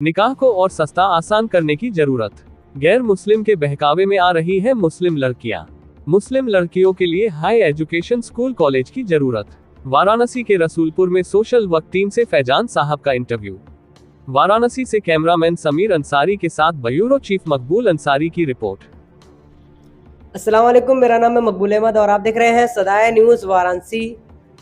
निकाह को और सस्ता आसान करने की जरूरत। गैर मुस्लिम के बहकावे में आ रही है मुस्लिम लड़कियां। मुस्लिम लड़कियों के लिए हाई एजुकेशन स्कूल कॉलेज की जरूरत। वाराणसी के रसूलपुर में सोशल वर्क टीम से फैजान साहब का इंटरव्यू। वाराणसी से कैमरामैन समीर अंसारी के साथ ब्यूरो चीफ मकबूल अंसारी की रिपोर्ट। अस्सलाम वालेकुम, मेरा नाम है मकबूल अहमद और आप देख रहे हैं सदाए न्यूज़ वाराणसी।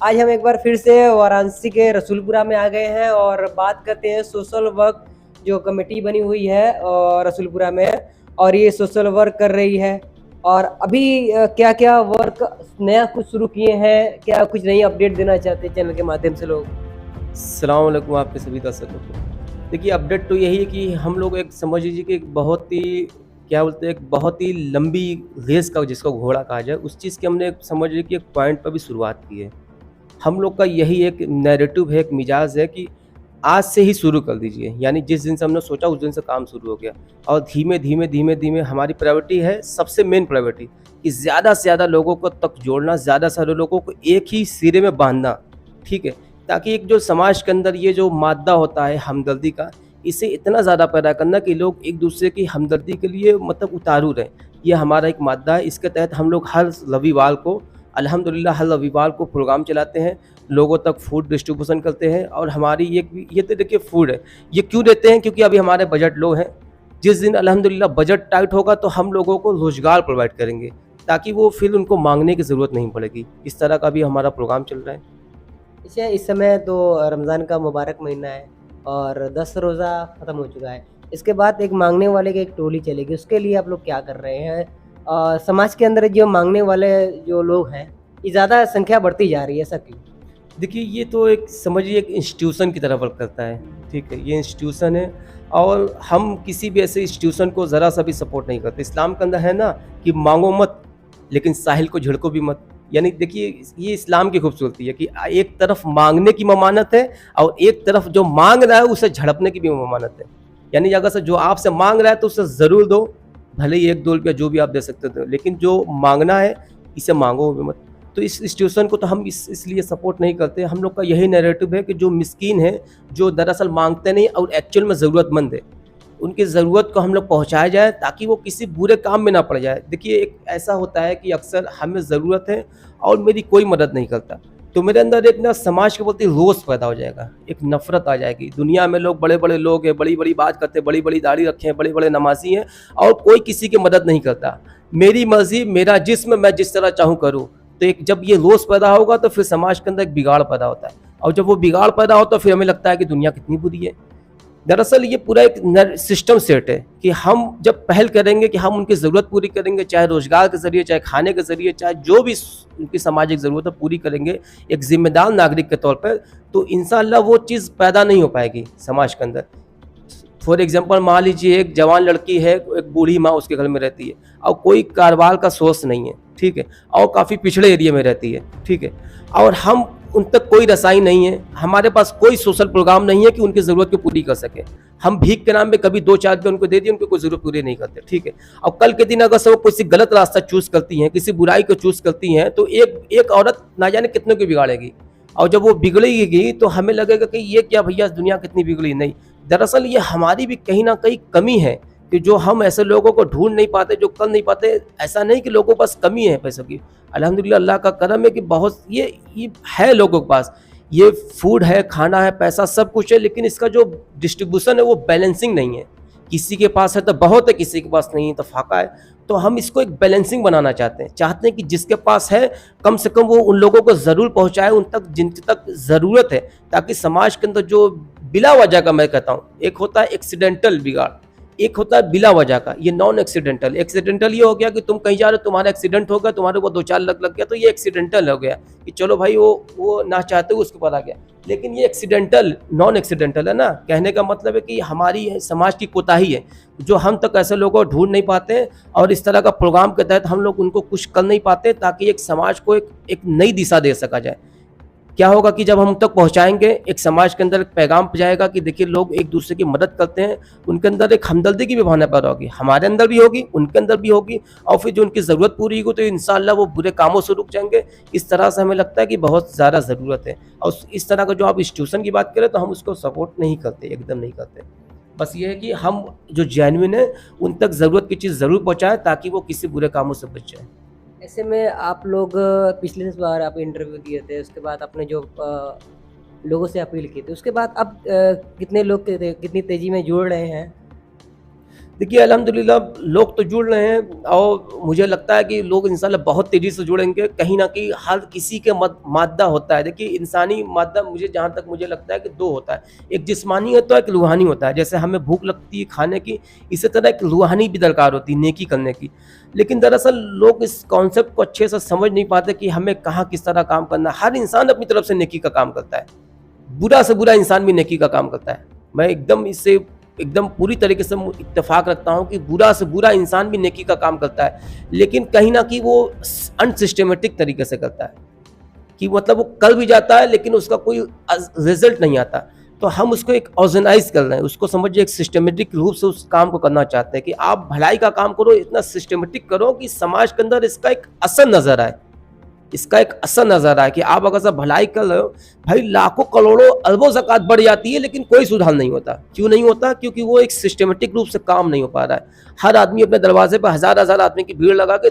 आज हम एक बार फिर से वाराणसी के रसूलपुरा में आ गए हैं और बात करते हैं सोशल वर्क जो कमेटी बनी हुई है और रसूलपुरा में, और ये सोशल वर्क कर रही है। और अभी क्या क्या वर्क नया कुछ शुरू किए हैं, क्या कुछ नई अपडेट देना चाहते हैं चैनल के माध्यम से लोग। अस्सलाम वालेकुम आपके सभी दर्शकों को। देखिए, अपडेट तो यही है कि हम लोग एक समझ लीजिए कि एक बहुत ही क्या बोलते हैं, एक बहुत ही लंबी रेस का जिसको घोड़ा कहा जाए, उस चीज़ की हमने समझ लीजिए कि एक पॉइंट पर भी शुरुआत की है। हम लोग का यही एक नैरेटिव है, एक मिजाज है कि आज से ही शुरू कर दीजिए, यानी जिस दिन से हमने सोचा उस दिन से काम शुरू हो गया। और धीमे धीमे धीमे धीमे हमारी प्रायोरिटी है, सबसे मेन प्रायोरिटी कि ज़्यादा से ज़्यादा लोगों को तक जोड़ना, ज़्यादा से ज़्यादा लोगों को एक ही सिरे में बांधना, ठीक है, ताकि एक जो समाज के अंदर ये जो मादा होता है हमदर्दी का, इसे इतना ज़्यादा पैदा करना कि लोग एक दूसरे की हमदर्दी के लिए मतलब उतारू रहें। ये हमारा एक मादा है। इसके तहत हम लोग हर रविवार को अल्हम्दुलिल्लाह हर रविवार को प्रोग्राम चलाते हैं, लोगों तक फूड डिस्ट्रीब्यूशन करते हैं। और हमारी ये तो देखिए फूड है, ये क्यों देते हैं, क्योंकि अभी हमारे बजट लो हैं। जिस दिन अल्हम्दुलिल्लाह बजट टाइट होगा तो हम लोगों को रोज़गार प्रोवाइड करेंगे, ताकि वो फिर उनको मांगने की ज़रूरत नहीं पड़ेगी। इस तरह का भी हमारा प्रोग्राम चल रहा है। अच्छा, इस समय तो रमज़ान का मुबारक महीना है और 10 रोज़ा ख़त्म हो चुका है। इसके बाद एक मांगने वाले की एक टोली चलेगी, उसके लिए आप लोग क्या कर रहे हैं? समाज के अंदर जो मांगने वाले जो लोग हैं, ये ज़्यादा संख्या बढ़ती जा रही है, ऐसा क्यों? देखिए, ये तो एक समझिए एक इंस्टीट्यूशन की तरह वर्क करता है, ठीक है, ये इंस्टीट्यूशन है। और हम किसी भी ऐसे इंस्टीट्यूशन को ज़रा सा भी सपोर्ट नहीं करते। इस्लाम के अंदर है ना कि मांगो मत, लेकिन साहिल को झिड़को भी मत। यानी देखिए, ये इस्लाम की खूबसूरती है कि एक तरफ मांगने की ममानत है और एक तरफ जो मांग रहा है उसे झड़पने की भी ममानत है। यानी अगर से जो आपसे मांग रहा है तो उसे ज़रूर दो, भले ही 1-2 रुपया जो भी आप दे सकते हो, लेकिन जो मांगना है इसे मांगो भी मत। तो इस इंस्टीट्यूशन को तो हम इसलिए सपोर्ट नहीं करते। हम लोग का यही नैरेटिव है कि जो मिस्कीन है, जो दरअसल मांगते नहीं और एक्चुअल में ज़रूरतमंद है, उनकी ज़रूरत को हम लोग पहुँचाया जाए ताकि वो किसी बुरे काम में ना पड़ जाए। देखिए, एक ऐसा होता है कि अक्सर हमें ज़रूरत है और मेरी कोई मदद नहीं करता, तो मेरे अंदर एक ना समाज के प्रति रोष पैदा हो जाएगा, एक नफ़रत आ जाएगी। दुनिया में लोग बड़े-बड़े लोग हैं, बड़ी-बड़ी बात करते हैं, बड़ी-बड़ी दाढ़ी रखे हैं, बड़े-बड़े नमाज़ी हैं और कोई किसी की मदद नहीं करता। मेरी मर्ज़ी, मेरा जिस्म, मैं जिस तरह चाहूँ करूँ। तो एक जब ये रोष पैदा होगा तो फिर समाज के अंदर एक बिगाड़ पैदा होता है, और जब वो बिगाड़ पैदा होता है फिर हमें लगता है कि दुनिया कितनी बुरी है। दरअसल ये पूरा एक सिस्टम सेट है कि हम जब पहल करेंगे कि हम उनकी ज़रूरत पूरी करेंगे, चाहे रोज़गार के ज़रिए, चाहे खाने के ज़रिए, चाहे जो भी उनकी सामाजिक ज़रूरत है पूरी करेंगे एक ज़िम्मेदार नागरिक के तौर पर, तो इंशाअल्लाह वो चीज़ पैदा नहीं हो पाएगी समाज के अंदर। फॉर एग्जांपल मान लीजिए एक जवान लड़की है, एक बूढ़ी माँ उसके घर में रहती है और कोई कारोबार का सोर्स नहीं है, ठीक है, और काफ़ी पिछड़े एरिया में रहती है, ठीक है, और हम उन तक कोई रसाई नहीं है, हमारे पास कोई सोशल प्रोग्राम नहीं है कि उनकी ज़रूरत को पूरी कर सके। हम भीख के नाम पे कभी 2-4 रुपये उनको दे दिए, उनको कोई ज़रूरत पूरी नहीं करते, ठीक है। और कल के दिन अगर सब किसी गलत रास्ता चूज़ करती हैं, किसी बुराई को चूज़ करती हैं, तो एक औरत ना जाने कितने को बिगाड़ेगी, और जब वो बिगड़ेगी तो हमें लगेगा कि ये क्या भैया दुनिया कितनी बिगड़ी। नहीं, दरअसल ये हमारी भी कहीं ना कहीं कमी है कि जो हम ऐसे लोगों को ढूंढ नहीं पाते, जो कर नहीं पाते। ऐसा नहीं कि लोगों के पास कमी है पैसों की, अल्हम्दुलिल्लाह अल्लाह का करम है कि बहुत ये है लोगों के पास, ये फूड है, खाना है, पैसा सब कुछ है, लेकिन इसका जो डिस्ट्रीब्यूशन है वो बैलेंसिंग नहीं है। किसी के पास है तो बहुत है, किसी के पास नहीं है तो फाका है। तो हम इसको एक बैलेंसिंग बनाना चाहते हैं कि जिसके पास है कम से कम वो उन लोगों को ज़रूर पहुंचाए, उन तक जिनके तक ज़रूरत है, ताकि समाज के अंदर जो बिला वजह का, मैं कहता हूँ, एक होता है एक्सीडेंटल बिगाड़, एक होता है बिला वजह का, ये नॉन एक्सीडेंटल। एक्सीडेंटल ये हो गया कि तुम कहीं जा रहे हो, तुम्हारा एक्सीडेंट हो गया, तुम्हारे को 2-4 लग गया, तो ये एक्सीडेंटल हो गया कि चलो भाई वो ना चाहते हुए उसके ऊपर आ गया। लेकिन ये एक्सीडेंटल नॉन एक्सीडेंटल है ना, कहने का मतलब है कि हमारी समाज की कोताही है जो हम तक ऐसे लोगों को ढूंढ नहीं पाते, और इस तरह का प्रोग्राम के तहत हम लोग उनको कुछ कर नहीं पाते, ताकि एक समाज को एक नई दिशा दे सका जाए। क्या होगा कि जब हम तक पहुंचाएंगे, एक समाज के अंदर एक पैगाम जाएगा कि देखिए लोग एक दूसरे की मदद करते हैं, उनके अंदर एक हमदर्दी की भी भावना पैदा होगी, हमारे अंदर भी होगी, उनके अंदर भी होगी, और फिर जो उनकी ज़रूरत पूरी होगी तो इंशाअल्लाह वो बुरे कामों से रुक जाएंगे। इस तरह से हमें लगता है कि बहुत ज़्यादा ज़रूरत है। और इस तरह का जो आप इंस्टीट्यूशन की बात करें तो हम उसको सपोर्ट नहीं करते, एकदम नहीं करते। बस ये है कि हम जो जेन्युइन है उन तक ज़रूरत की चीज़ ज़रूर पहुँचाएँ ताकि वो किसी बुरे कामों से बच जाए। ऐसे में आप लोग पिछले बार आप इंटरव्यू दिए थे, उसके बाद आपने जो लोगों से अपील की थी, उसके बाद अब कितने लोग कितनी तेज़ी में जुड़ रहे हैं? देखिए अल्हम्दुलिल्लाह लोग तो जुड़ रहे हैं और मुझे लगता है कि लोग इंशाल्लाह बहुत तेज़ी से जुड़ेंगे। कहीं न कहीं हर किसी के मादा होता है। देखिए इंसानी मादा मुझे जहाँ तक मुझे लगता है कि 2 होता है। एक जिस्मानी होता है, एक रूहानी होता है। जैसे हमें भूख लगती है खाने की, इसी तरह एक रूहानी भी दरकार होती है नेकी करने की। लेकिन दरअसल लोग इस कॉन्सेप्ट को अच्छे से समझ नहीं पाते कि हमें कहाँ किस तरह काम करना है। हर इंसान अपनी तरफ से नेकी का काम करता है। बुरा से बुरा इंसान भी नेकी का काम करता है। मैं एकदम पूरी तरीके से इत्तेफाक रखता हूँ कि बुरा से बुरा इंसान भी नेकी का काम करता है, लेकिन कहीं न कहीं वो अनसिस्टेमेटिक तरीके से करता है कि मतलब वो कर भी जाता है लेकिन उसका कोई रिजल्ट नहीं आता। तो हम उसको एक ऑर्गेनाइज कर रहे हैं, उसको समझिए एक सिस्टमेटिक रूप से उस काम को करना चाहते हैं कि आप भलाई का काम करो, इतना सिस्टमेटिक करो कि समाज के अंदर इसका एक असर नजर आए। इसका एक असर नजर आए कि आप अगर सब भलाई कर रहे हो, भाई लाखों करोड़ों अरबों ज़कात बढ़ जाती है लेकिन कोई सुधार नहीं होता। क्यों नहीं होता? क्योंकि वो एक सिस्टमेटिक रूप से काम नहीं हो पा रहा है। हर आदमी अपने दरवाजे पर हज़ार आदमी की भीड़ लगा के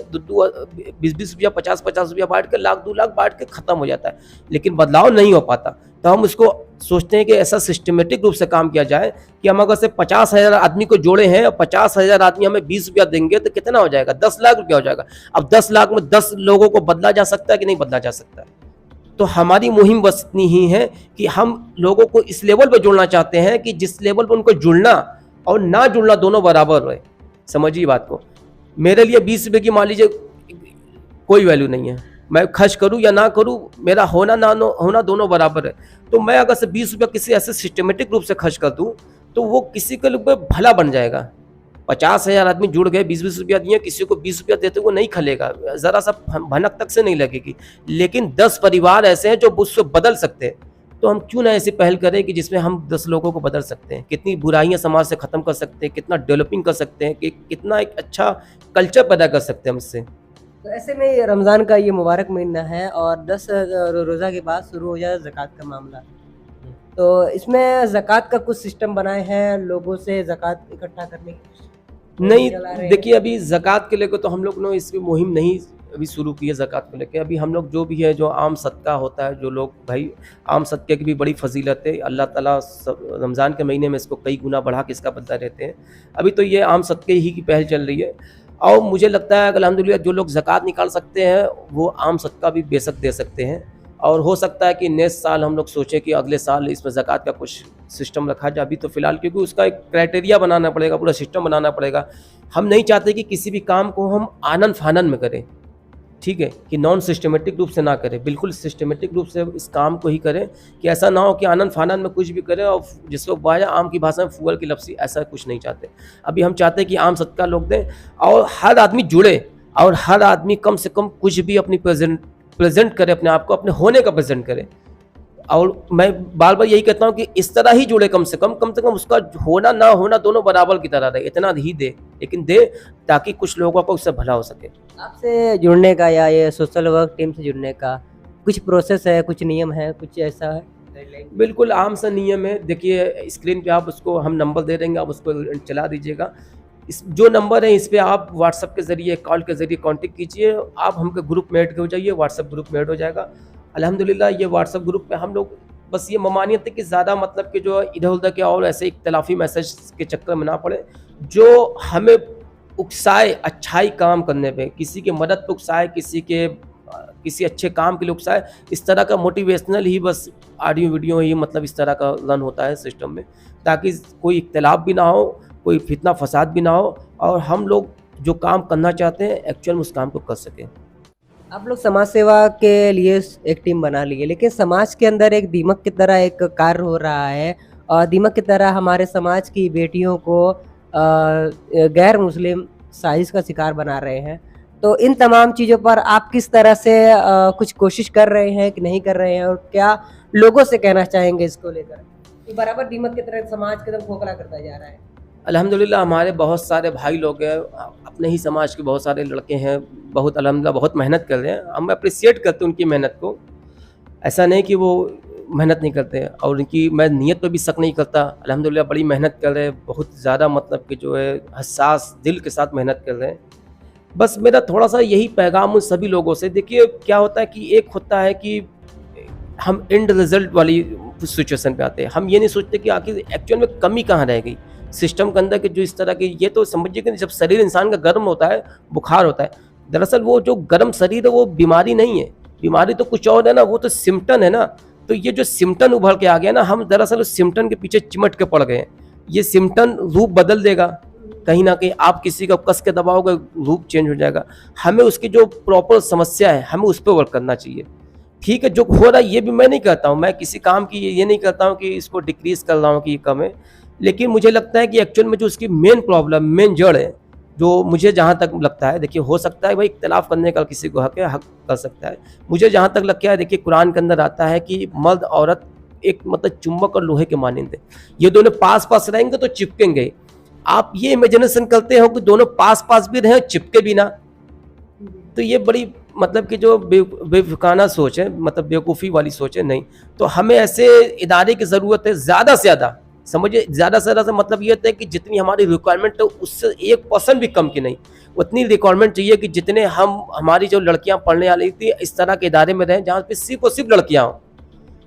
20 रुपया 50 रुपया बांट के लाख 2 लाख बांट के ख़त्म हो जाता है, लेकिन बदलाव नहीं हो पाता। तो हम उसको सोचते हैं कि ऐसा सिस्टमेटिक रूप से काम किया जाए कि हम अगर से 50,000 आदमी को जोड़े हैं और 50,000 आदमी हमें 20 रुपया देंगे तो कितना हो जाएगा? 10 लाख रुपया हो जाएगा। अब 10 लाख में 10 लोगों को बदला जा सकता है कि नहीं बदला जा सकता है? तो हमारी मुहिम बस इतनी ही है कि हम लोगों को इस लेवल पर जोड़ना चाहते हैं कि जिस लेवल पर उनको जुड़ना और ना जुड़ना दोनों बराबर रहे। समझिए बात को। मेरे लिए 20 रुपये की मान लीजिए कोई वैल्यू नहीं है, मैं खर्च करूं या ना करूं, मेरा होना ना होना दोनों बराबर है। तो मैं अगर से 20 रुपया किसी ऐसे सिस्टमेटिक रूप से खर्च कर दूं तो वो किसी के लिए भला बन जाएगा। 50,000 आदमी जुड़ गए, 20-20 रुपया दिए, किसी को 20 रुपया देते वो नहीं खलेगा, ज़रा सा भनक तक से नहीं लगेगी। लेकिन 10 परिवार ऐसे हैं जो उससे बदल सकते हैं। तो हम क्यों ना ऐसी पहल करें कि जिसमें हम 10 लोगों को बदल सकते हैं, कितनी बुराइयां समाज से ख़त्म कर सकते हैं, कितना डेवलपिंग कर सकते हैं, कि कितना एक अच्छा कल्चर पैदा कर सकते हैं हम इससे। तो ऐसे में ये रमज़ान का ये मुबारक महीना है और 10 रोज़ा के बाद शुरू हो जाए ज़कात का मामला। तो इसमें ज़कात का कुछ सिस्टम बनाए हैं लोगों से ज़कात इकट्ठा करने की? नहीं, चला रहे हैं। देखिए अभी ज़कात के लेकर तो हम लोग ने इसकी मुहिम नहीं अभी शुरू की है ज़कात को लेके। अभी हम लोग जो भी है, जो आम सदका होता है, जो लोग भाई आम सदक़े की भी बड़ी फ़जीलत है। अल्लाह ताला रमज़ान के महीने में इसको कई गुना बढ़ा के इसका बदला देते हैं। अभी तो ये आम सदक़े ही की पहल चल रही है और मुझे लगता है कि अल्हम्दुलिल्लाह जो लोग ज़कात निकाल सकते हैं वो आम सदका भी बेशक दे सकते हैं। और हो सकता है कि नेक्स्ट साल हम लोग सोचें कि अगले साल इसमें ज़कात का कुछ सिस्टम रखा जाए। अभी तो फ़िलहाल क्योंकि उसका एक क्राइटेरिया बनाना पड़ेगा, पूरा सिस्टम बनाना पड़ेगा। हम नहीं चाहते कि किसी भी काम को हम आनन-फानन में करें, ठीक है, कि नॉन सिस्टमेटिक रूप से ना करें, बिल्कुल सिस्टमेटिक रूप से इस काम को ही करें कि ऐसा ना हो कि आनन-फानन में कुछ भी करें और जिसको बाया आम की भाषा में फूल की लपसी, ऐसा कुछ नहीं चाहते। अभी हम चाहते हैं कि आम सदका लोग दें और हर आदमी जुड़े और हर आदमी कम से कम कुछ भी अपनी प्रेजेंट करे, अपने आप को अपने होने का प्रेजेंट करे। और मैं बार बार यही कहता हूँ कि इस तरह ही जुड़े, कम से कम उसका होना ना होना दोनों बराबर की तरह रहे, इतना ही दे, लेकिन दे ताकि कुछ लोगों को उससे भला हो सके। आपसे जुड़ने का या ये सोशल वर्क टीम से जुड़ने का कुछ प्रोसेस है, कुछ नियम है, कुछ ऐसा है? बिल्कुल आम सा नियम है। देखिए स्क्रीन पे आप उसको हम नंबर दे देंगे, आप उसको चला दीजिएगा। इस जो नंबर है इस पे आप व्हाट्सएप के ज़रिए, कॉल के ज़रिए कांटेक्ट कीजिए। आप हमके ग्रुप में ऐड हो जाइए, व्हाट्सएप ग्रुप में ऐड हो जाएगा। अल्हम्दुलिल्लाह ये व्हाट्सएप ग्रुप पे हम लोग बस ये ममानियत है कि ज़्यादा मतलब कि जो इधर उधर के और ऐसे इख्तलाफी मैसेज के चक्कर में ना पड़े, जो हमें उकसाए अच्छाई काम करने पे, किसी के मदद पे उकसाए, किसी अच्छे काम के लिए उकसाए, इस तरह का मोटिवेशनल ही बस ऑडियो वीडियो ही मतलब इस तरह का रन होता है सिस्टम में, ताकि कोई इख्तलाफ भी ना हो, कोई फितना फसाद भी ना हो और हम लोग जो काम करना चाहते हैं एक्चुअल में उस काम को कर सकें। आप लोग समाज सेवा के लिए एक टीम बना लिए, लेकिन समाज के अंदर एक दीमक की तरह एक कार्य हो रहा है और दीमक की तरह हमारे समाज की बेटियों को गैर मुस्लिम साजिश का शिकार बना रहे हैं। तो इन तमाम चीज़ों पर आप किस तरह से कुछ कोशिश कर रहे हैं कि नहीं कर रहे हैं और क्या लोगों से कहना चाहेंगे इसको लेकर? ये बराबर दीमक की तरह समाज के अंदर खोखला करता जा रहा है। अल्हम्दुलिल्लाह हमारे बहुत सारे भाई लोग हैं, अपने ही समाज के बहुत सारे लड़के हैं, बहुत अल्हम्दुलिल्लाह बहुत मेहनत कर रहे हैं। हम अप्रिशिएट करते हैं उनकी मेहनत को। ऐसा नहीं कि वो मेहनत नहीं करते हैं और उनकी मैं नीयत पे भी शक नहीं करता। अल्हम्दुलिल्लाह बड़ी मेहनत कर रहे हैं, बहुत ज़्यादा मतलब कि जो है हसास दिल के साथ मेहनत कर रहे हैं। बस मेरा थोड़ा-सा यही पैगाम उन सभी लोगों से, देखिए क्या होता है कि एक होता है कि हम एंड रिज़ल्ट वाली सिचुएशन पे आते हैं। हम ये नहीं सोचते कि आखिर एक्चुअल में कमी कहाँ रह गई। सिस्टम के अंदर के जो इस तरह के, ये तो समझिए कि जब शरीर इंसान का गर्म होता है, बुखार होता है, दरअसल वो जो गर्म शरीर है वो बीमारी नहीं है, बीमारी तो कुछ और है ना, वो तो सिम्पटम है ना। तो ये जो सिम्पटम उभर के आ गया ना, हम दरअसल उस सिम्पटम के पीछे चिमट के पड़ गए हैं। ये सिम्पटम रूप बदल देगा, कहीं ना कहीं आप किसी का कस के दबाओगे रूप चेंज हो जाएगा। हमें उसकी जो प्रॉपर समस्या है हमें उस पर वर्क करना चाहिए। ठीक है, जो हो रहा है ये भी मैं नहीं कहता हूँ, मैं किसी काम की ये नहीं कहता हूँ कि इसको डिक्रीज कर रहा हूँ कि ये कम है, लेकिन मुझे लगता है कि एक्चुअल में जो उसकी मेन प्रॉब्लम, मेन जड़ है, जो मुझे जहाँ तक लगता है, देखिए हो सकता है भाई इख्तिलाफ करने का किसी को हक है, हक कर सकता है। मुझे जहाँ तक लगता है, देखिए कुरान के अंदर आता है कि मर्द औरत एक मतलब चुंबक और लोहे के मानिंद है, ये दोनों पास पास रहेंगे तो चिपकेंगे। आप ये इमेजिनेशन करते हो कि दोनों पास पास भी रहें चिपके भी ना, तो ये बड़ी मतलब कि जो बेवकूफ़ाना सोच है, मतलब बेवकूफ़ी वाली सोच है। नहीं, तो हमें ऐसे इदारे की ज़रूरत है ज़्यादा से ज़्यादा। समझिए ज़्यादा से ज़्यादा से मतलब ये होता है कि जितनी हमारी रिक्वायरमेंट है उससे 1% भी कम की नहीं, उतनी रिक्वायरमेंट चाहिए कि जितने हमारी जो लड़कियां पढ़ने वाली थी इस तरह के इदारे में रहें जहाँ पे सिर्फ और सिर्फ लड़कियां हों।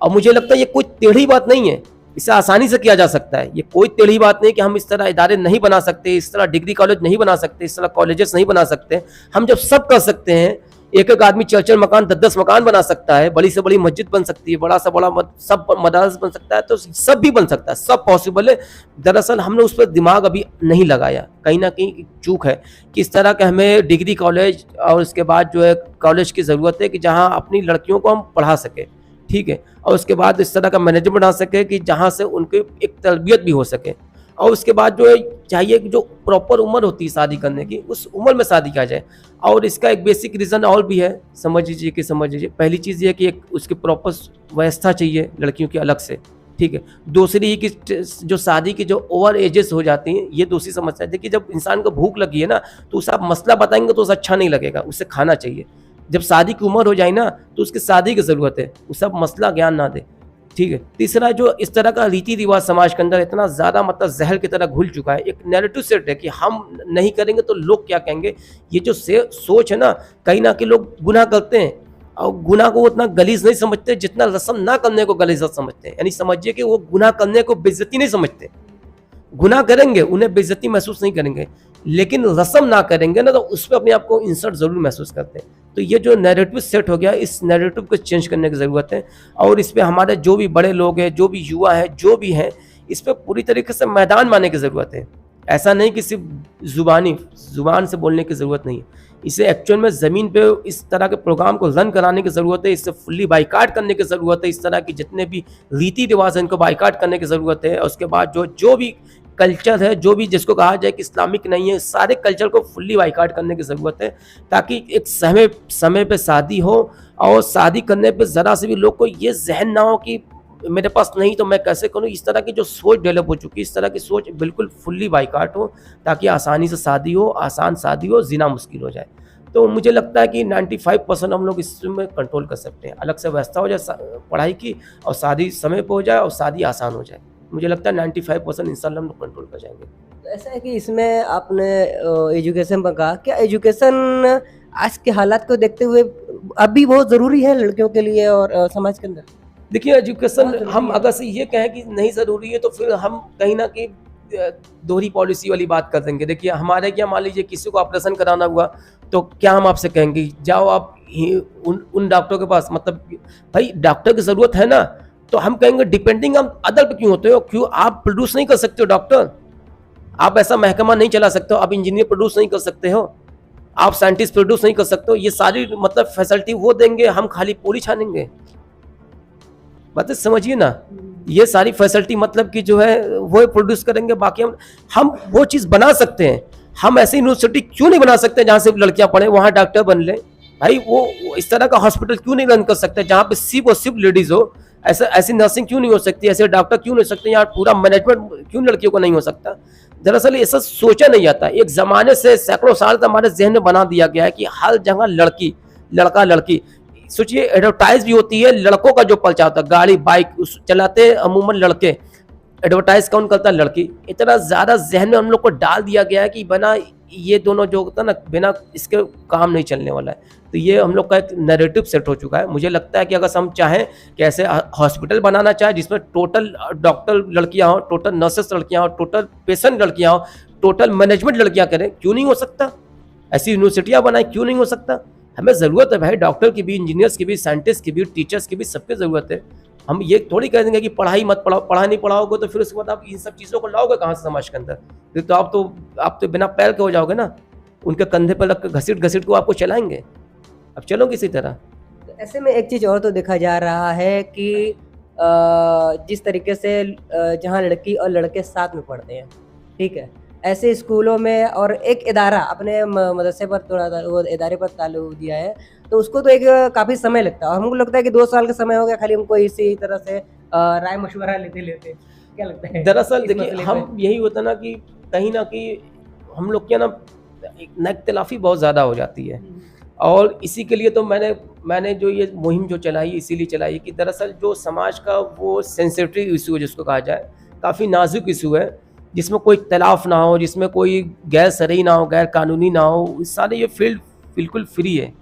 और मुझे लगता है ये कोई टेढ़ी बात नहीं है, इसे आसानी से किया जा सकता है। ये कोई टेढ़ी बात नहीं कि हम इस तरह इदारे नहीं बना सकते, इस तरह डिग्री कॉलेज नहीं बना सकते, इस तरह कॉलेजेस नहीं बना सकते। हम जब सब कर सकते हैं, एक एक आदमी 4-4 मकान 10-10 मकान बना सकता है, बड़ी से बड़ी मस्जिद बन सकती है, बड़ा से बड़ा सब मदरस बन सकता है, तो सब भी बन सकता है, सब पॉसिबल है। दरअसल हमने उस पर दिमाग अभी नहीं लगाया, कहीं ना कहीं चूक है कि इस तरह के हमें डिग्री कॉलेज और उसके बाद जो है कॉलेज की ज़रूरत है कि जहाँ अपनी लड़कियों को हम पढ़ा सकें, ठीक है, और उसके बाद इस तरह का मैनेजमेंट बना सके कि जहाँ से उनकी एक तरबियत भी हो सके। और उसके बाद जो है चाहिए कि जो प्रॉपर उम्र होती है शादी करने की, उस उम्र में शादी किया जाए। और इसका एक बेसिक रीज़न और भी है, समझ लीजिए पहली चीज़ ये कि एक उसकी प्रॉपर व्यवस्था चाहिए लड़कियों की अलग से, ठीक है। दूसरी कि जो शादी की जो ओवर एजेस हो जाती हैं, ये दूसरी समस्या है। देखिए जब इंसान को भूख लगी है ना, तो उसे आप मसला बताएंगे तो उसे अच्छा नहीं लगेगा, उसे खाना चाहिए। जब शादी की उम्र हो जाए ना, तो उसकी शादी की ज़रूरत है, उसे आप मसला ज्ञान ना दे, ठीक है। तीसरा, जो इस तरह का रीति रिवाज समाज के अंदर इतना ज़्यादा मतलब जहर की तरह घुल चुका है, एक नैरेटिव सेट है कि हम नहीं करेंगे तो लोग क्या कहेंगे। ये जो सोच है ना कहीं लोग गुनाह करते हैं और गुनाह को उतना गलीज नहीं समझते जितना रस्म ना करने को गलीज समझते हैं। यानी समझिए कि वो गुनाह करने को बेइज्जती नहीं समझते, गुनाह करेंगे उन्हें बेइज्जती महसूस नहीं करेंगे, लेकिन रस्म ना करेंगे ना तो उस पर अपने आप को इंसल्ट ज़रूर महसूस करते हैं। तो ये जो नैरेटिव सेट हो गया, इस नैरेटिव को चेंज करने की ज़रूरत है। और इस पर हमारे जो भी बड़े लोग हैं, जो भी युवा हैं, जो भी हैं, इस पर पूरी तरीके से मैदान मारने की ज़रूरत है। ऐसा नहीं कि सिर्फ ज़ुबान से बोलने की ज़रूरत नहीं है, इसे एक्चुअल में ज़मीन पे इस तरह के प्रोग्राम को रन कराने की ज़रूरत है। इससे फुल्ली बाइकाट करने की ज़रूरत है। इस तरह की जितने भी रीति रिवाज हैं इनको बाइकाट करने की ज़रूरत है। और उसके बाद जो भी कल्चर है, जो भी जिसको कहा जाए कि इस्लामिक नहीं है, सारे कल्चर को फुल्ली बाइकाट करने की ज़रूरत है, ताकि एक समय पे शादी हो और शादी करने पे ज़रा से भी लोग को ये जहन ना हो कि मेरे पास नहीं तो मैं कैसे करूं। इस तरह की जो सोच डेवलप हो चुकी है, इस तरह की सोच बिल्कुल फुल्ली बाइकाट हो, ताकि आसानी से शादी हो, आसान शादी हो, जीना मुश्किल हो जाए। तो मुझे लगता है कि 95% हम लोग इसमें कंट्रोल कर सकते हैं। अलग से व्यवस्था हो जाए पढ़ाई की, और शादी समय पर हो जाए और शादी आसान हो जाए। मुझे लगता है 95% इंशाल्लाह हम लोग कंट्रोल कर जाएंगे। तो ऐसा है कि इसमें आपने एजुकेशन पर कहा, क्या एजुकेशन आज के हालात को देखते हुए अभी बहुत ज़रूरी है लड़कियों के लिए और समाज के अंदर? देखिए एजुकेशन हम अगर से ये कहें कि नहीं ज़रूरी है तो फिर हम कहीं ना कहीं दोहरी पॉलिसी वाली बात कर देंगे। देखिए हमारे क्या, मान लीजिए किसी को ऑपरेशन कराना हुआ तो क्या हम आपसे कहेंगे जाओ आप उन डॉक्टरों के पास, मतलब भाई डॉक्टर की ज़रूरत है ना, तो हम कहेंगे डिपेंडिंग आप अदर पे क्यों होते हो, क्यों आप प्रोड्यूस नहीं कर सकते हो डॉक्टर, आप ऐसा महकमा नहीं चला सकते हो, आप इंजीनियर प्रोड्यूस नहीं कर सकते हो, आप साइंटिस्ट प्रोड्यूस नहीं कर सकते हो। ये सारी मतलब फैसिलिटी वो देंगे, हम खाली पूरी छानेंगे। बात समझिए ना, ये सारी फैसिलिटी मतलब कि जो है वो प्रोड्यूस करेंगे, बाकी हम वो चीज़ बना सकते हैं। हम ऐसी यूनिवर्सिटी क्यों नहीं बना सकते जहाँ से लड़कियाँ पढ़े, वहाँ डॉक्टर बन ले भाई। वो इस तरह का हॉस्पिटल क्यों नहीं रन कर सकते जहाँ पे सिर्फ और सिर्फ लेडीज़ हो। ऐसी नर्सिंग क्यों नहीं हो सकती, ऐसे डॉक्टर क्यों नहीं हो सकते, यहाँ पूरा मैनेजमेंट क्यों लड़कियों को नहीं हो सकता। दरअसल ऐसा सोचा नहीं जाता। एक ज़माने से सैकड़ों साल तक हमारे जहन में बना दिया गया है कि हर जगह लड़की लड़का लड़की। सोचिए एडवर्टाइज भी होती है, लड़कों का जो पलचा होता है, गाड़ी बाइक उस चलाते अमूमन लड़के, एडवर्टाइज कौन करता है? लड़की। इतना ज़्यादा जहन में हम लोग को डाल दिया गया है कि बिना ये दोनों जो होता है ना, बिना इसके काम नहीं चलने वाला है। तो ये हम लोग का एक नैरेटिव सेट हो चुका है। मुझे लगता है कि अगर हम चाहें कि ऐसे हॉस्पिटल बनाना चाहे जिसमें टोटल डॉक्टर लड़कियां हों, टोटल नर्सेस लड़कियां हों, टोटल पेशेंट लड़कियां हों, टोटल मैनेजमेंट लड़कियां करें, क्यों नहीं हो सकता? ऐसी यूनिवर्सिटियां बनाए, क्यों नहीं हो सकता? हमें ज़रूरत है भाई, डॉक्टर की भी, इंजीनियर्स की भी, साइंटिस्ट की भी, टीचर्स की भी, सबकी ज़रूरत है। हम ये थोड़ी कह देंगे कि पढ़ाई मत पढ़ाओ, पढ़ाई नहीं पढ़ाओगे तो फिर उसके बाद आप इन सब चीज़ों को लाओगे कहाँ से समाज के अंदर? फिर तो आप तो बिना पैर के हो जाओगे ना, उनके कंधे पर रख घसीट घसीट को आपको चलाएंगे। अब चलो किसी तरह। तो ऐसे में एक चीज़ और तो देखा जा रहा है कि जिस तरीके से जहाँ लड़की और लड़के साथ में पढ़ते हैं, ठीक है, ऐसे स्कूलों में और एक इदारा अपने मदरसे पर थोड़ा वो इदारे पर ताल्लुक दिया है, तो उसको तो एक काफ़ी समय लगता है और हमको लगता है कि 2 साल का समय हो गया खाली हमको इसी तरह से राय मशवरा लेते लेते। क्या लगता है दरअसल इस देखिए, मसले हम पे? यही होता ना कि कहीं ना कहीं हम लोग क्या ना, एक इख्तिलाफी बहुत ज़्यादा हो जाती है। और इसी के लिए तो मैंने जो ये मुहिम जो चलाई, इसीलिए चलाई कि दरअसल जो समाज का वो सेंसिटिव इशू है जिसको कहा जाए, काफ़ी नाजुक इशू है, जिसमें कोई इख्तिलाफ ना हो, जिसमें कोई गैर शरई ना हो, गैर कानूनी ना हो, सारे ये फील्ड बिल्कुल फ्री है।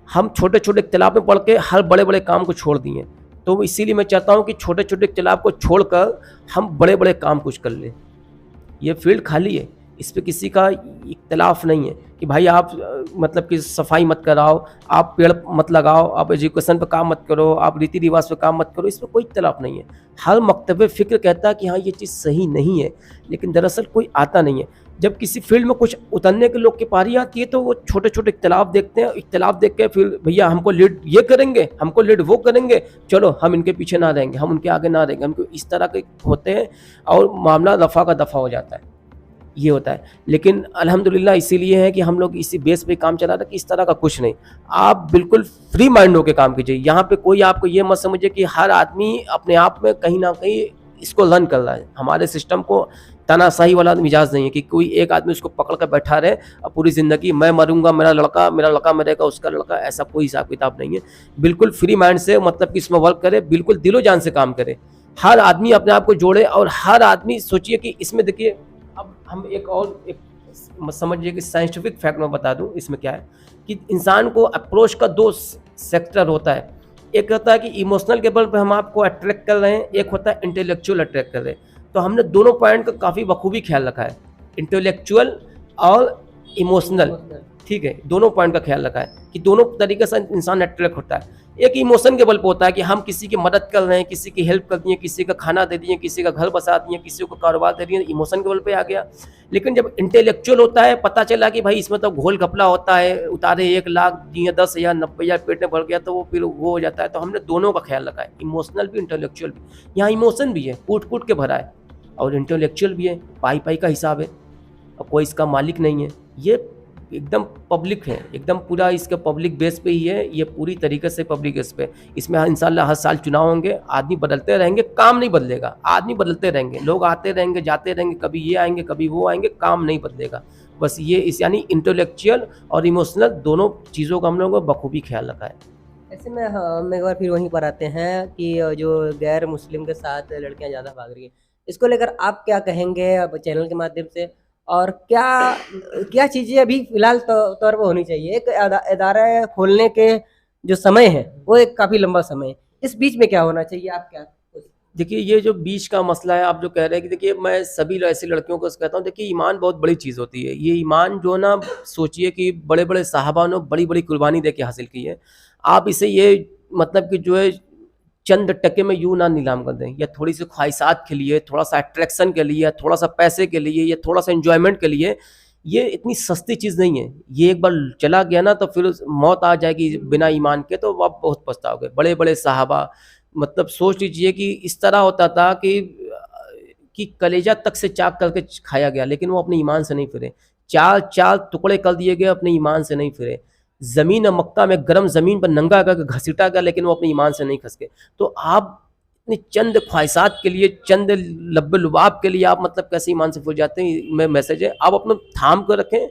हम छोटे छोटे इख्तिलाफ में पढ़ के हर बड़े बड़े काम को छोड़ दिए। तो इसीलिए मैं चाहता हूँ कि छोटे छोटे इख्तिलाफ को छोड़कर हम बड़े बड़े काम कुछ कर लें। ये फील्ड खाली है, इस पे किसी का इख्तिलाफ नहीं है कि भाई आप मतलब कि सफाई मत कराओ, आप पेड़ मत लगाओ, आप एजुकेशन पे काम मत करो, आप रीति रिवाज पे काम मत करो, इस पे कोई इख्तिलाफ नहीं है। हर मकतब फ़िक्र कहता है कि हाँ ये चीज़ सही नहीं है, लेकिन दरअसल कोई आता नहीं है। जब किसी फील्ड में कुछ उतरने के लोग की पारी आती है तो वो छोटे छोटे इख्तिलाफ देखते हैं, इख्तिलाफ देख के फिर भैया हमको लीड ये करेंगे, हमको लीड वो करेंगे, चलो हम इनके पीछे ना रहेंगे, हम उनके आगे ना रहेंगे, हमको इस तरह के होते हैं और मामला दफ़ा का दफ़ा हो जाता है। ये होता है। लेकिन अल्हम्दुलिल्लाह इसीलिए है कि हम लोग इसी बेस पे काम चला रहे हैं कि इस तरह का कुछ नहीं। आप बिल्कुल फ्री माइंड होकर काम कीजिए। यहाँ पे कोई आपको ये मत समझिए कि हर आदमी अपने आप में कहीं ना कहीं इसको लर्न कर रहा है। हमारे सिस्टम को तानाशाही वाला मिजाज नहीं है कि कोई एक आदमी उसको पकड़ कर बैठा रहे और पूरी ज़िंदगी मैं मरूंगा, मेरा लड़का मरेगा, उसका लड़का, ऐसा कोई हिसाब किताब नहीं है। बिल्कुल फ्री माइंड से मतलब कि इसमें वर्क करे, बिल्कुल दिलो जान से काम करे। हर आदमी अपने आप को जोड़े और हर आदमी सोचिए कि इसमें देखिए, अब हम एक समझिए कि साइंटिफिक फैक्ट मैं बता दूं इसमें क्या है कि इंसान को अप्रोच का 2 सेक्टर होता है। एक होता है कि इमोशनल के बल पे हम आपको अट्रैक्ट कर रहे हैं, एक होता है इंटेलेक्चुअल अट्रैक्ट कर रहे हैं। तो हमने दोनों पॉइंट का काफ़ी बखूबी ख्याल रखा है, इंटेलेक्चुअल और इमोशनल। ठीक है, दोनों पॉइंट का ख्याल रखा है कि दोनों तरीके से इंसान अट्रैक्ट होता है। एक इमोशन के बल पर होता है कि हम किसी की मदद कर रहे हैं, किसी की हेल्प कर दिए, किसी का खाना दे दिए, किसी का घर बसा दिए, किसी को कारोबार दे दिए, इमोशन के बल पे आ गया। लेकिन जब इंटेलेक्चुअल होता है, पता चला कि भाई इसमें तो घोल घपला होता है, उतारे 1 लाख दिए 10,000 90,000 पेट में भर गया, तो वो फिर वो हो जाता है। तो हमने दोनों का ख्याल रखा है, इमोशनल भी इंटेलेक्चुअल भी। यहाँ इमोशन भी है, कूट कूट के भरा है, और इंटेलेक्चुअल भी है, पाई पाई का हिसाब है, और कोई इसका मालिक नहीं है। ये एकदम पब्लिक है, एकदम पूरा इसके पब्लिक बेस पे ही है, ये पूरी तरीके से पब्लिक बेस पे। इसमें इंशाल्लाह हर साल चुनाव होंगे, आदमी बदलते रहेंगे, काम नहीं बदलेगा। आदमी बदलते रहेंगे, लोग आते रहेंगे, जाते रहेंगे, कभी ये आएंगे, कभी वो आएंगे, काम नहीं बदलेगा। बस ये इस यानी इंटेलेक्चुअल और इमोशनल दोनों चीज़ों का हम लोगों को बखूबी ख्याल रखा है। ऐसे में हम एक बार फिर वहीं पर आते हैं कि जो गैर मुस्लिम के साथ लड़कियां ज़्यादा भाग रही हैं, इसको लेकर आप क्या कहेंगे अब चैनल के माध्यम से, और क्या क्या चीज़ें अभी फिलहाल तौर पर होनी चाहिए? एक इदारा खोलने के जो समय है वो एक काफ़ी लंबा समय है, इस बीच में क्या होना चाहिए, आप क्या? देखिए, ये जो बीच का मसला है, आप जो कह रहे हैं कि देखिए, मैं सभी ऐसी लड़कियों को कहता हूँ, देखिए ईमान बहुत बड़ी चीज़ होती है। ये ईमान जो ना, सोचिए कि बड़े बड़े साहबा ने बड़ी बड़ी कुर्बानी दे के हासिल की है। आप इसे ये मतलब कि जो है चंद टके में यूँ ना नीलाम कर दें, या थोड़ी सी ख्वाहिशात के लिए, थोड़ा सा अट्रैक्शन के लिए, या थोड़ा सा पैसे के लिए, या थोड़ा सा एंजॉयमेंट के लिए। ये इतनी सस्ती चीज़ नहीं है। ये एक बार चला गया ना तो फिर मौत आ जाएगी बिना ईमान के, तो आप बहुत पछताओगे। बड़े बड़े साहबा, मतलब सोच लीजिए कि इस तरह होता था कि कलेजा तक से चाक करके खाया गया, लेकिन वो अपने ईमान से नहीं फिरे। 4 टुकड़े कर दिए गए, अपने ईमान से नहीं फिरे। ज़मीन मक्का में गर्म ज़मीन पर नंगा करके घसीटा गया, लेकिन वो अपने ईमान से नहीं खसके। तो आप इतनी चंद ख्वाहिशात के लिए, चंद लब्बे लुबाब के लिए आप मतलब कैसे ईमान से भूल जाते हैं? मैं मैसेज है, आप अपना थाम कर रखें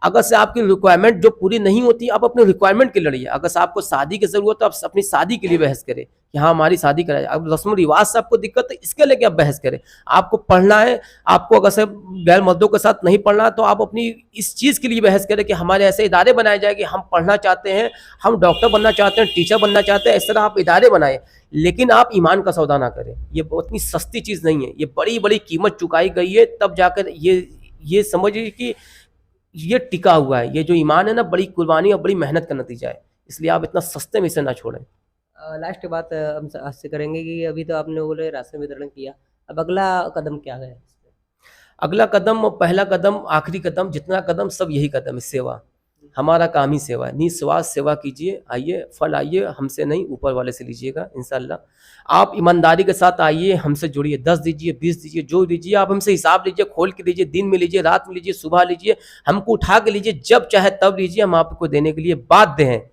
अगर से आपकी रिक्वायरमेंट जो पूरी नहीं होती, आप अपने रिक्वायरमेंट के लड़िए। अगर से आपको शादी की जरूरत है तो आप अपनी शादी के लिए बहस करें कि हाँ हमारी शादी कराए। अब रस्म रिवाज से आपको दिक्कत है, इसके लेके आप बहस करें। आपको पढ़ना है, आपको अगर से गैर मर्दों के साथ नहीं पढ़ना तो आप अपनी इस चीज़ के लिए बहस करें कि हमारे ऐसे इदारे बनाए जाए कि हम पढ़ना चाहते हैं, हम डॉक्टर बनना चाहते हैं, टीचर बनना चाहते हैं, इस तरह आप इदारे बनाएं। लेकिन आप ईमान का सौदा ना करें, ये उतनी सस्ती चीज़ नहीं है, ये बड़ी बड़ी कीमत चुकाई गई है, तब जाकर ये समझिए कि ये टिका हुआ है। ये जो ईमान है ना, बड़ी कुर्बानी और बड़ी मेहनत का नतीजा है, इसलिए आप इतना सस्ते में इसे ना छोड़ें। लास्ट बात हम आपसे करेंगे कि अभी तो आपने बोले राशन वितरण किया, अब अगला कदम क्या है? अगला कदम और पहला कदम, आखिरी कदम, जितना कदम सब यही कदम है, सेवा। हमारा काम ही सेवा है, निस्वार्थ सेवा कीजिए, आइए, फल आइए हमसे नहीं ऊपर वाले से लीजिएगा इंशाल्लाह। आप ईमानदारी के साथ आइए, हमसे जुड़िए, 10 दीजिए, 20 दीजिए, जो दीजिए आप हमसे हिसाब लीजिए, खोल के लीजिए, दिन में लीजिए, रात में लीजिए, सुबह लीजिए, हमको उठा के लीजिए, जब चाहे तब लीजिए, हम आपको देने के लिए बाध्य हैं।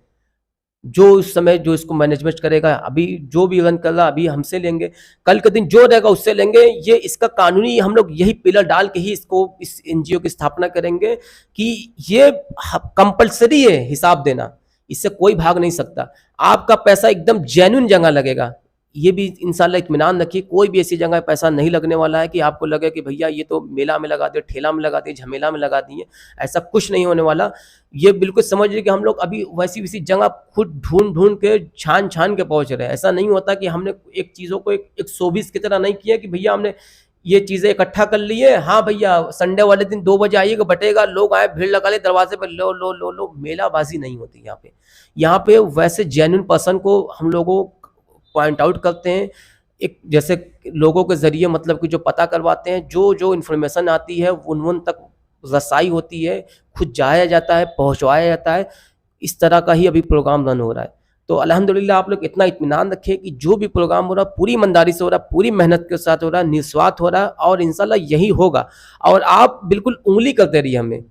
जो उस समय जो इसको मैनेजमेंट करेगा, अभी जो भी रन कर रहा अभी हमसे लेंगे, कल के दिन जो रहेगा उससे लेंगे। ये इसका कानूनी हम लोग यही पिलर डाल के ही इसको, इस एनजीओ की स्थापना करेंगे कि ये कंपलसरी है हिसाब देना, इससे कोई भाग नहीं सकता। आपका पैसा एकदम जेन्युइन जगह लगेगा, ये भी इंशाल्लाह इत्मीनान रखिए। कोई भी ऐसी जगह पैसा नहीं लगने वाला है कि आपको लगे कि भैया ये तो मेला में लगा दिए, ठेला में लगा दिए, झमेला में लगा दिए, ऐसा कुछ नहीं होने वाला। ये बिल्कुल समझिए कि हम लोग अभी वैसी जगह खुद ढूंढ के छान के पहुंच रहे हैं। ऐसा नहीं होता कि हमने एक चीज़ों को एक शोबीस की तरह नहीं किया कि भैया हमने ये चीज़ें इकट्ठा कर ली है, हाँ भैया संडे वाले दिन 2 बजे आइएगा, बटेगा, लोग आए, भीड़ लगा ले दरवाजे पर, लो लो लो लो, मेलाबाजी नहीं होती यहाँ पे। यहाँ पे वैसे जेन्युइन पर्सन को हम लोगों पॉइंट आउट करते हैं, एक जैसे लोगों के ज़रिए, मतलब कि जो पता करवाते हैं, जो इन्फॉर्मेशन आती है उन तक रसाई होती है, खुद जाया जाता है, पहुँचवाया जाता है। इस तरह का ही अभी प्रोग्राम रन हो रहा है। तो अल्हम्दुलिल्लाह आप लोग इतना इत्मीनान रखें कि जो भी प्रोग्राम हो रहा है पूरी ईमानदारी से हो रहा है, पूरी मेहनत के साथ हो रहा है, निस्वार्थ हो रहा है, और इंशाल्लाह यही होगा। और आप बिल्कुल उंगली करते रहिए, हमें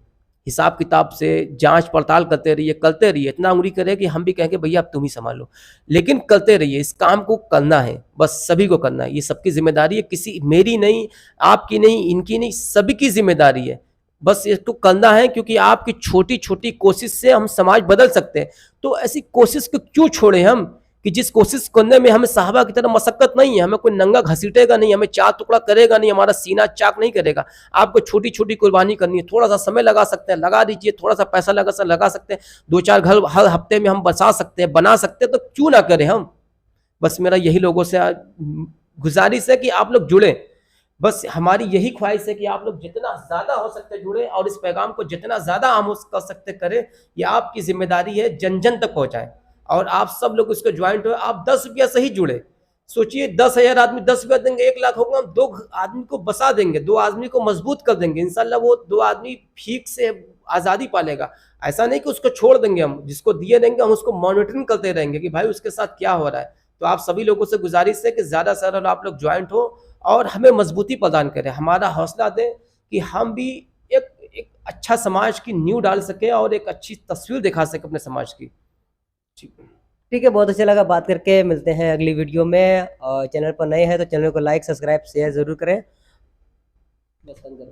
हिसाब किताब से जांच पड़ताल करते रहिए, इतना उंगली करें कि हम भी कहें कि भैया अब तुम ही संभालो, लेकिन करते रहिए। इस काम को करना है, बस सभी को करना है, ये सबकी जिम्मेदारी है, किसी मेरी नहीं, आपकी नहीं, इनकी नहीं, सभी की जिम्मेदारी है। बस इसको करना है, क्योंकि आपकी छोटी छोटी कोशिश से हम समाज बदल सकते हैं। तो ऐसी कोशिश को क्यों छोड़े हम, कि जिस कोशिश करने में हमें साहबा की तरह मशक्कत नहीं है, हमें कोई नंगा घसीटेगा नहीं, हमें 4 टुकड़ा करेगा नहीं, हमारा सीना चाक नहीं करेगा। आपको छोटी छोटी कुर्बानी करनी है, थोड़ा सा समय लगा सकते हैं, लगा दीजिए, थोड़ा सा पैसा लगा सकते हैं, 2-4 घर हर हफ्ते में हम बसा सकते हैं, बना सकते हैं, तो क्यों ना करें हम। बस मेरा यही लोगों से गुजारिश है कि आप लोग जुड़े। बस हमारी यही ख्वाहिश है कि आप लोग जितना ज़्यादा हो सकते जुड़े, और इस पैगाम को जितना ज़्यादा आम कर सकते करें। ये आपकी जिम्मेदारी है, जन जन तक पहुँचाएं, और आप सब लोग इसको ज्वाइंट हो। आप 10 रुपया से ही जुड़े, सोचिए 10,000 आदमी 10 रुपया देंगे, 1 लाख होगा, हम 2 आदमी को बसा देंगे, 2 आदमी को मजबूत कर देंगे, इंशाल्लाह वो 2 आदमी भीख से आज़ादी पालेगा। ऐसा नहीं कि उसको छोड़ देंगे, हम जिसको दिए देंगे हम उसको मॉनिटरिंग करते रहेंगे कि भाई उसके साथ क्या हो रहा है। तो आप सभी लोगों से गुजारिश है कि ज़्यादा से ज़्यादा आप लोग ज्वाइंट हो और हमें मजबूती प्रदान करें, हमारा हौसला दें कि हम भी एक अच्छा समाज की नींव डाल सके और एक अच्छी तस्वीर दिखा सके अपने समाज की। ठीक है, बहुत अच्छा लगा बात करके। मिलते हैं अगली वीडियो में, और चैनल पर नए हैं तो चैनल को लाइक, सब्सक्राइब, शेयर ज़रूर करें। बस बंद करो।